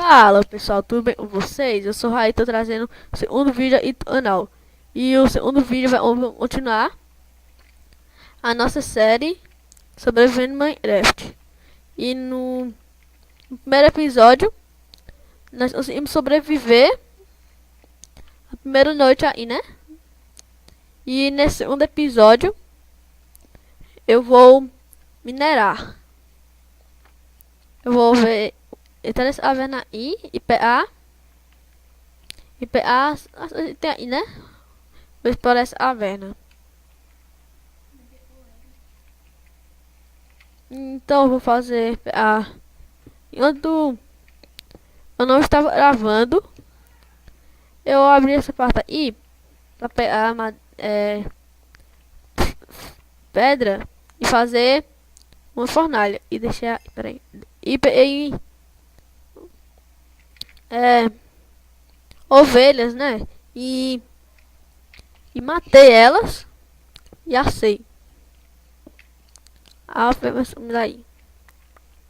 Fala pessoal, tudo bem com vocês? Eu sou o Raí, tô trazendo o segundo vídeo aí do canal. E o segundo vídeo vai continuar a nossa série Sobrevivendo Minecraft. E no primeiro episódio, nós conseguimos sobreviver a primeira noite aí, né? E nesse segundo episódio, eu vou minerar. Eu vou ver, entrar nessa caverna aí, IPA. IPA, tem aí, né? Vou explorar essa caverna. Então eu vou fazer enquanto eu não estava gravando, eu abri essa parte aí para pegar pedra e fazer uma fornalha e deixar, peraí, e peguei ovelhas, né? E matei elas e assei. Ah, vamos daí.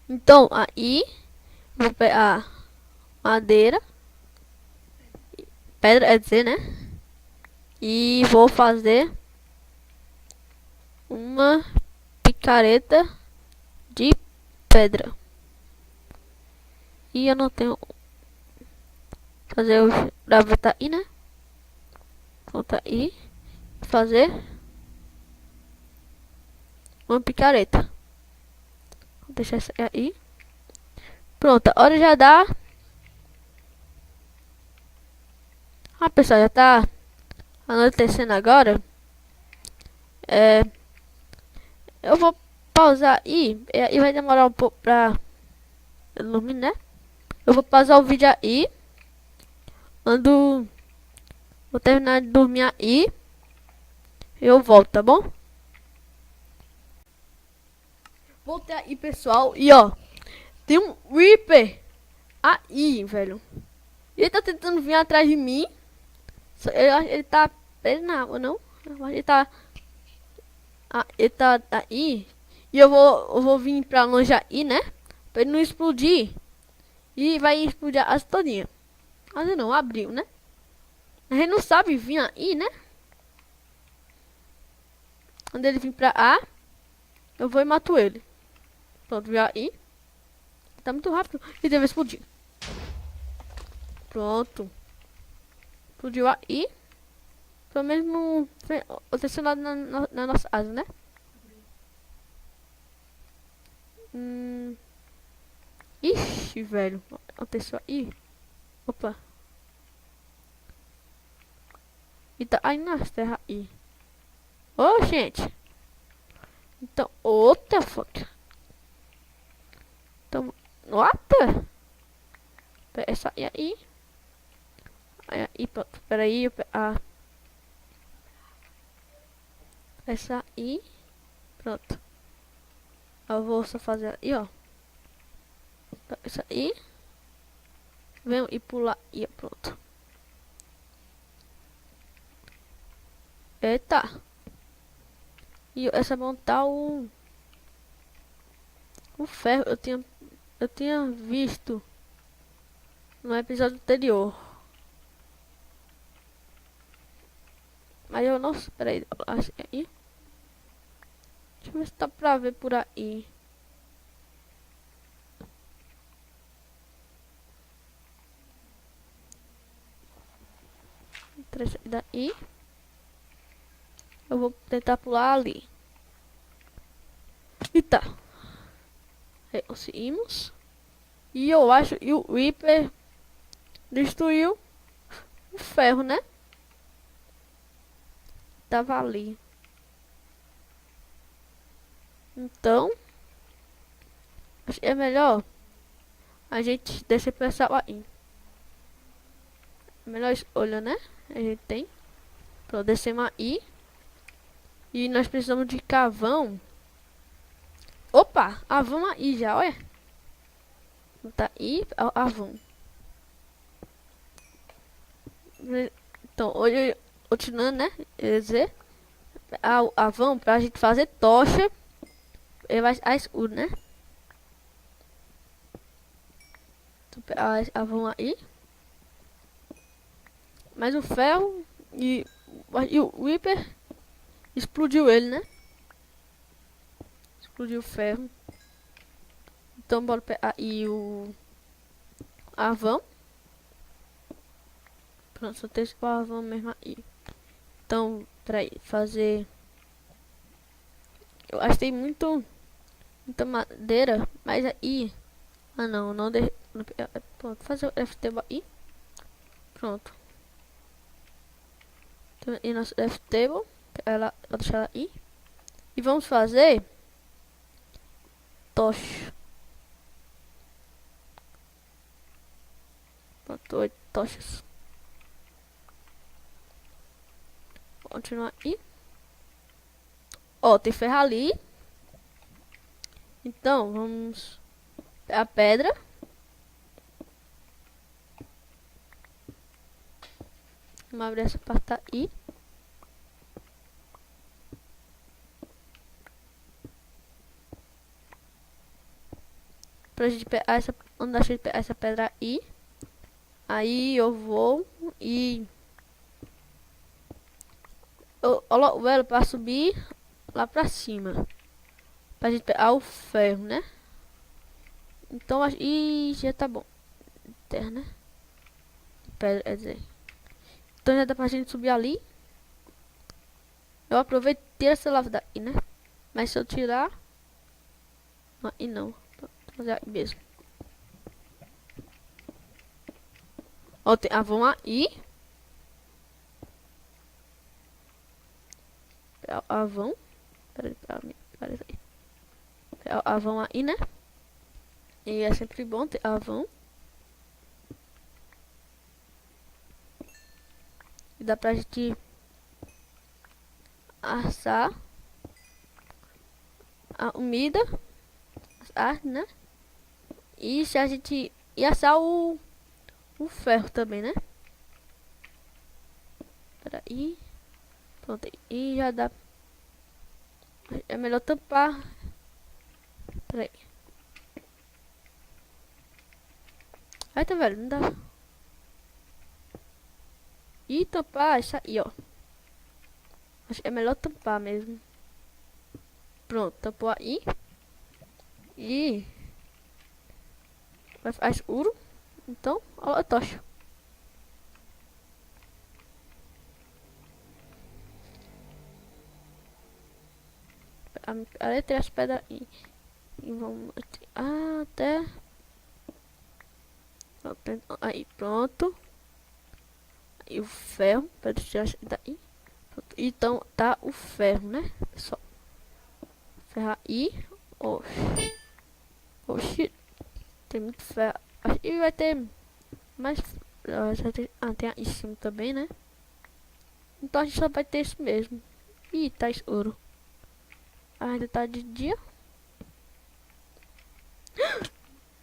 Então aí vou pegar madeira, pedra, é dizer, né? E vou fazer uma picareta de pedra. E eu não tenho fazer o gravetar aí, né? Voltar aí, fazer uma picareta. Vou deixar essa aí. Pronto, a hora já dá. Ah, pessoal, já tá anoitecendo agora. Eu vou pausar aí. E vai demorar um pouco pra iluminar, né? Eu vou pausar o vídeo aí. Vou terminar de dormir aí. Eu volto, tá bom? Voltei aí, pessoal. E ó, tem um Reaper aí, velho. Ele tá tentando vir atrás de mim. Eu acho que ele tá preso na água, não? Eu acho que ele tá. Ah, ele tá aí. E eu vou vir pra longe aí, né? Pra ele não explodir. E vai explodir as todinha. Mas não, abriu, né? A gente não sabe vir aí, né? Quando ele vir pra A, eu vou e mato ele. Pronto, veio aí. Tá muito rápido. E deve explodir. Pronto. Explodiu aí. Pelo menos não aconteceu nada na nossa asa, né? Ixi, velho. Aconteceu aí. Opa. E tá aí nas terras aí. Ô, gente. Então, outra foto. Então, nota. Essa aí. Aí, pronto. Pera aí. Essa aí. Pronto. Eu vou só fazer aí, ó. Essa aí. Vem e pular aí, pronto. Eita. E essa montar o ferro. Eu tinha visto no episódio anterior. Mas eu não sei. Peraí. Assim, aí. Deixa eu ver se dá pra ver por aí. Esse daí. Eu vou tentar pular ali. E tá. Aí conseguimos. E eu acho que o Reaper destruiu o ferro, né? Tava ali. Então, acho que é melhor a gente descer pra essa aí. Melhor escolha, né? A gente tem. Pra descer aí. E nós precisamos de carvão. Opa! Avão aí já, olha. Tá aí, avão. Então, hoje, continuando, né? Dizer, avão pra gente fazer tocha. Ele vai a escuro, né? Então, Vão aí. Mais um ferro. E o Reaper explodiu ele, né? Explodiu o ferro. Então bora pegar aí o avão. Pronto, só tem o avão mesmo aí. Então, peraí, fazer... Eu achei muita madeira, mas aí... Ah não de... Pronto, fazer o FTable aí. Pronto. Então, e nosso FTable, vou deixar ela aí. E vamos fazer... Tocha. Pronto, 8 tochas. Vou continuar aí. Ó, tem ferro ali. Então, vamos... A pedra. Vamos abrir essa parte aí. Pra gente pegar essa... Onde a gente pegar essa pedra aí. Aí eu vou e... Eu coloco ela pra subir lá pra cima. Pra gente pegar o ferro, né? Então, já tá bom. Terra, né? Pedra, quer dizer. Então já dá pra gente subir ali. Eu aproveito e tiro essa lava daqui, né? Mas se eu tirar... Aí não. Vou fazer aí mesmo. Ó, tem avão aí. Avão. Peraí. Avão aí, né? E é sempre bom ter avão. E dá pra gente assar a comida, né? E se a gente assar o ferro também, né? Peraí. Pronto, e já dá. É melhor tampar. Peraí. Aí tá, velho, não dá. E tampar isso aí, ó. Acho que é melhor tampar mesmo. Pronto, tampou aí. E vai ficar escuro. Então, ó a tocha. Aí tem as pedras aí. E vamos até... Aí, pronto. E o ferro, para tirar daí. Pronto. Então, tá o ferro, né, pessoal? Ferro aí. Oxi. Oxi. Tem muito ferro. E vai ter mais... tem aí em cima também, né? Então a gente só vai ter isso mesmo. Ih, tá escuro. Ainda tá de dia.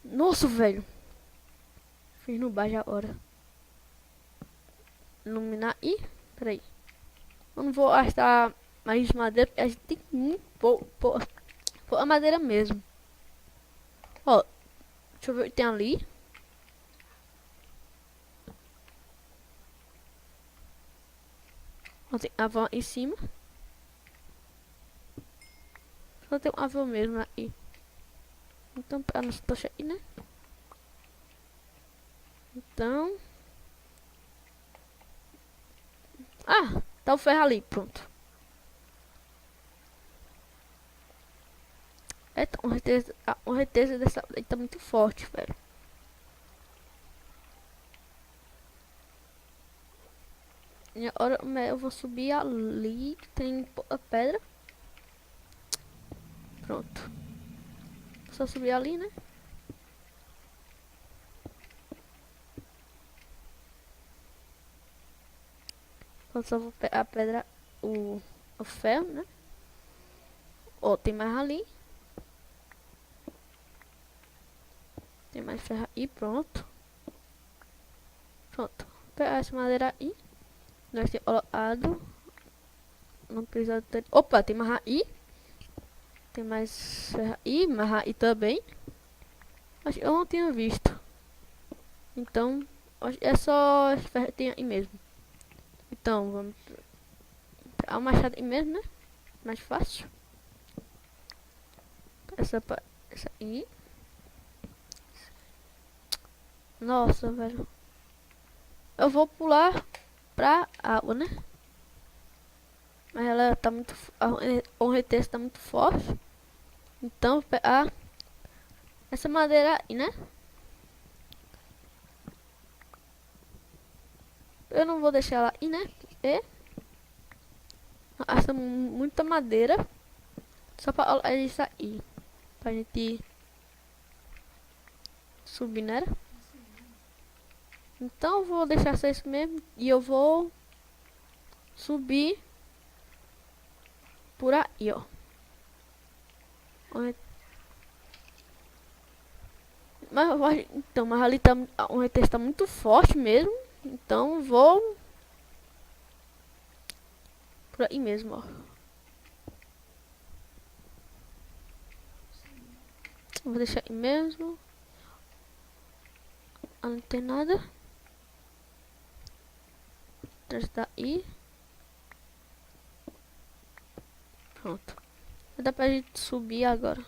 Nossa, velho. Fiz no baixo agora. Iluminar. Ih, peraí. Eu não vou gastar mais madeira, porque a gente tem muito pouca madeira mesmo. Ó, deixa eu ver o que tem ali. Ó, tem avão em cima. Só tem um avão mesmo aí. Então, a nossa tocha aí, né? Então... Ah, tá o ferro ali, pronto. É, a correnteza dessa daí tá muito forte, velho. E agora eu vou subir ali, que tem a pedra. Pronto. Só subir ali, né? Eu só vou pegar a pedra, o ferro, né? Ó, tem mais ali. Tem mais ferro aí, pronto. Pronto. Vou pegar essa madeira aí. Nós temos colocado. Não precisa ter... Opa, tem mais aí. Tem mais ferro aí, mais aí também. Acho que eu não tinha visto. Então, é só esse ferretinho aí mesmo. Então, vamos pegar o machado aí mesmo, né? Mais fácil. Essa aí. Nossa, velho. Eu vou pular pra água, né? Mas ela tá muito... A correnteza tá muito forte. Então, vou pegar essa madeira aí, né? Eu não vou deixar ela aí, né? Porque gasta muita madeira. Só pra olhar isso aí. Pra gente subir, né? Então eu vou deixar só isso mesmo. E eu vou subir por aí, ó. Mas ali tá, o RT tá muito forte mesmo. Então vou por aí mesmo, ó. Vou deixar aí mesmo. Ah, não tem nada. Atrás daí. Pronto. Dá pra gente subir agora.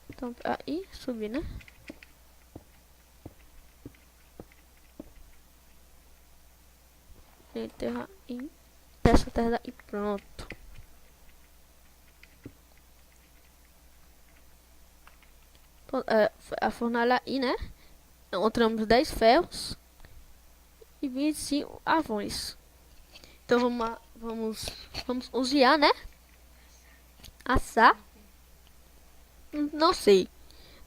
Então aí, subir, né? Enterrar aí. Dessa terra daí, pronto. A fornalha aí, né? Encontramos 10 ferros e 25 avões. Então vamos usar, né? Assar. Não sei.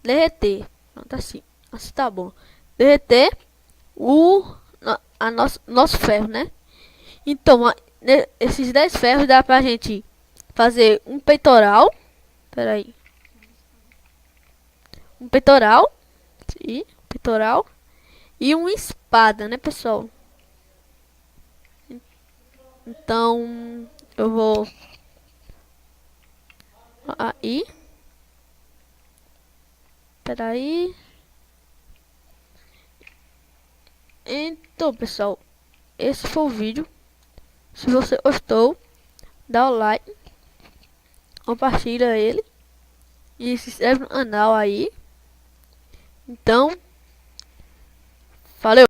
Derreter. Pronto, assim. Assim tá bom. Derreter nosso ferro, né? Então, esses 10 ferros dá pra gente fazer um peitoral. Pera aí. Um peitoral. Sim, peitoral. E uma espada, né, pessoal? Então, eu vou aí. Peraí. Então, pessoal, esse foi o vídeo. Se você gostou, dá o like, compartilha ele e se inscreve no canal aí. Então, valeu!